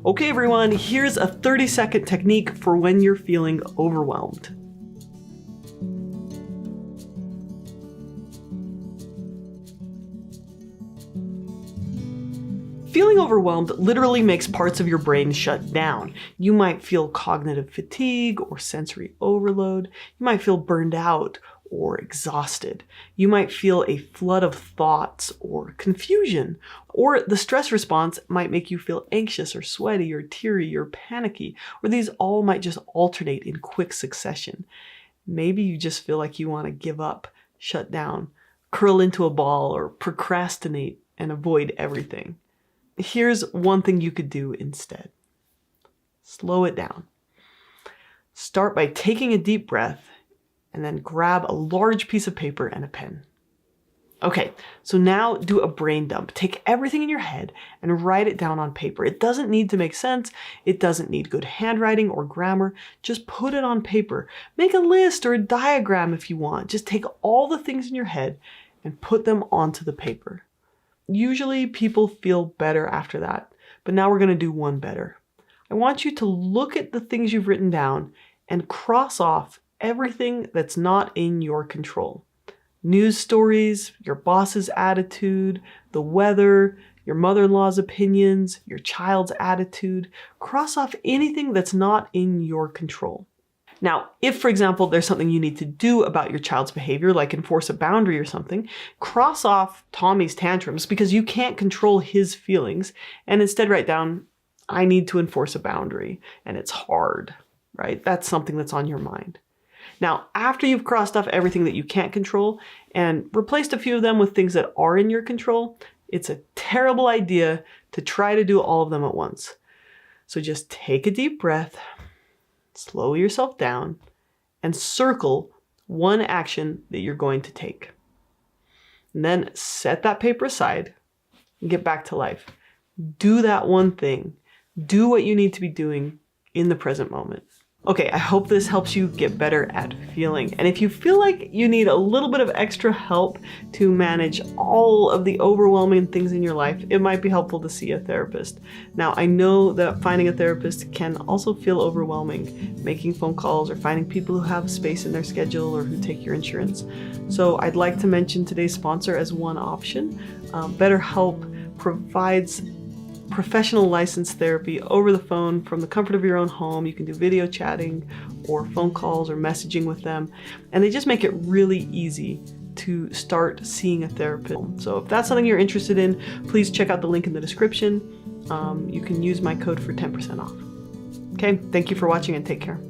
Okay everyone, here's a 30-second technique for when you're feeling overwhelmed. Feeling overwhelmed literally makes parts of your brain shut down. You might feel cognitive fatigue or sensory overload. You might feel burned out or exhausted. You might feel a flood of thoughts or confusion. Or the stress response might make you feel anxious or sweaty or teary or panicky. Or these all might just alternate in quick succession. Maybe you just feel like you want to give up, shut down, curl into a ball, or procrastinate and avoid everything. Here's one thing you could do instead. Slow it down. Start by taking a deep breath and then grab a large piece of paper and a pen. Okay, so now do a brain dump. Take everything in your head and write it down on paper. It doesn't need to make sense. It doesn't need good handwriting or grammar. Just put it on paper. Make a list or a diagram if you want. Just take all the things in your head and put them onto the paper. Usually people feel better after that, but now we're going to do one better. I want you to look at the things you've written down and cross off everything that's not in your control. News stories, your boss's attitude, the weather, your mother-in-law's opinions, your child's attitude. Cross off anything that's not in your control. Now, if, for example, there's something you need to do about your child's behavior, like enforce a boundary or something, cross off Tommy's tantrums because you can't control his feelings, and instead write down, I need to enforce a boundary, and it's hard, right? That's something that's on your mind. Now, after you've crossed off everything that you can't control and replaced a few of them with things that are in your control, it's a terrible idea to try to do all of them at once. So just take a deep breath, slow yourself down, and circle one action that you're going to take. And then set that paper aside and get back to life. Do that one thing. Do what you need to be doing in the present moment. Okay, I hope this helps you get better at feeling. And if you feel like you need a little bit of extra help to manage all of the overwhelming things in your life, it might be helpful to see a therapist. Now, I know that finding a therapist can also feel overwhelming, making phone calls or finding people who have space in their schedule or who take your insurance. So I'd like to mention today's sponsor as one option. BetterHelp provides professional licensed therapy over the phone from the comfort of your own home. You can do video chatting or phone calls or messaging with them. And they just make it really easy to start seeing a therapist. So if that's something you're interested in, please check out the link in the description. You can use my code for 10% off. Okay, thank you for watching and take care.